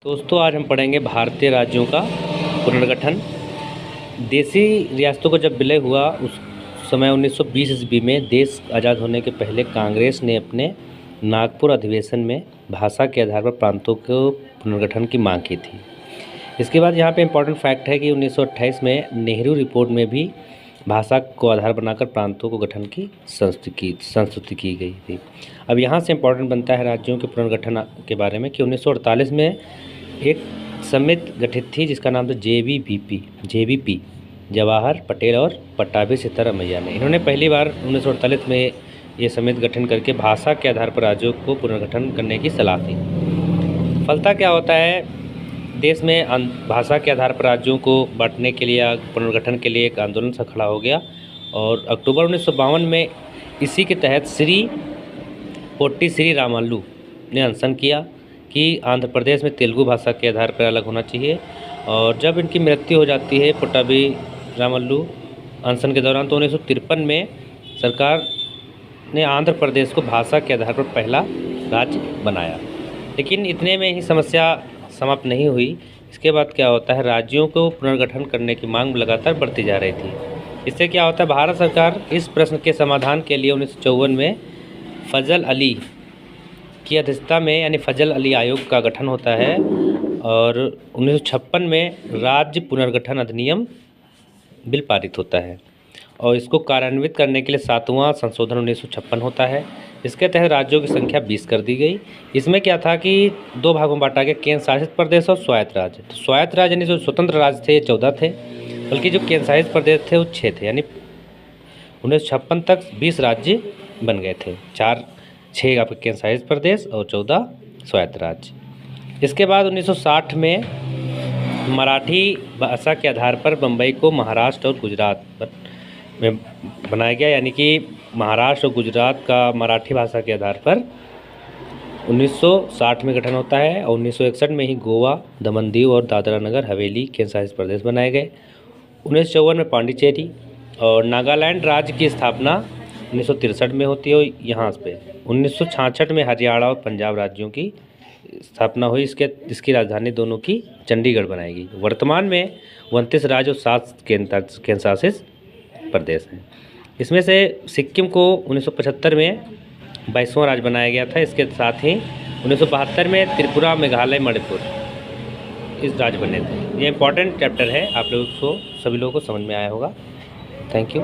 दोस्तों आज हम पढ़ेंगे भारतीय राज्यों का पुनर्गठन। देसी रियासतों को जब विलय हुआ उस समय 1920 ईस्वी में देश आज़ाद होने के पहले कांग्रेस ने अपने नागपुर अधिवेशन में भाषा के आधार पर प्रांतों को पुनर्गठन की मांग की थी। इसके बाद यहाँ पे इम्पोर्टेंट फैक्ट है कि 1928 में नेहरू रिपोर्ट में भी भाषा को आधार बनाकर प्रांतों को गठन की संस्तुति की गई थी। अब यहाँ से इम्पोर्टेंट बनता है राज्यों के पुनर्गठन के बारे में कि 1948 में एक समिति गठित थी जिसका नाम था जेवीपी, जवाहर पटेल और पट्टाभी सिद्धारमैया ने। इन्होंने पहली बार 1948 में ये समिति गठन करके भाषा के आधार पर राज्यों को पुनर्गठन करने की सलाह दी। फलता क्या होता है, देश में भाषा के आधार पर राज्यों को बांटने के लिए या पुनर्गठन के लिए एक आंदोलन सा खड़ा हो गया और अक्टूबर 1952 में इसी के तहत श्री पोट्टी श्री रामालू ने अनशन किया कि आंध्र प्रदेश में तेलुगु भाषा के आधार पर अलग होना चाहिए। और जब इनकी मृत्यु हो जाती है पोट्टाभी रामालू अनशन के दौरान, तो 1953 में सरकार ने आंध्र प्रदेश को भाषा के आधार पर पहला राज्य बनाया। लेकिन इतने में ही समस्या समाप्त नहीं हुई। इसके बाद क्या होता है, राज्यों को पुनर्गठन करने की मांग लगातार बढ़ती जा रही थी। इससे क्या होता है, भारत सरकार इस प्रश्न के समाधान के लिए 1954 में फजल अली की अध्यक्षता में यानी फजल अली आयोग का गठन होता है और 1956 में राज्य पुनर्गठन अधिनियम बिल पारित होता है और इसको कार्यान्वित करने के लिए 7वां संशोधन 1956 होता है। इसके तहत राज्यों की संख्या 20 कर दी गई। इसमें क्या था कि दो भागों में बांटा गया, केंद्र शासित प्रदेश और स्वायत्त राज्य। तो स्वायत्त राज्य यानी जो स्वतंत्र राज्य थे 14 थे, बल्कि जो केंद्र शासित प्रदेश थे वो 6 थे। यानी 1956 तक 20 राज्य बन गए थे, 6 आपके केंद्र शासित प्रदेश और 14 स्वायत्त राज्य। इसके बाद 1960 में मराठी भाषा के आधार पर बम्बई को महाराष्ट्र और गुजरात में बनाया गया, यानी कि महाराष्ट्र और गुजरात का मराठी भाषा के आधार पर 1960 में गठन होता है और 1961 में ही गोवा, दमन दीव और दादरा नगर हवेली केंद्र शासित प्रदेश बनाए गए। 1954 में पांडिचेरी और नागालैंड राज्य की स्थापना 1963 में होती है यहाँ पे। 1966 में हरियाणा और पंजाब राज्यों की स्थापना हुई। इसकी राजधानी दोनों की चंडीगढ़ बनाई गई। वर्तमान में 29 राज्य और 7 केंद्र शासित प्रदेश हैं। इसमें से सिक्किम को 1975 में 22वां राज्य बनाया गया था। इसके साथ ही 1972 में त्रिपुरा, मेघालय, मणिपुर इस राज्य बने थे। ये इंपॉर्टेंट चैप्टर है, आप लोगों को सभी लोगों को समझ में आया होगा। Thank you.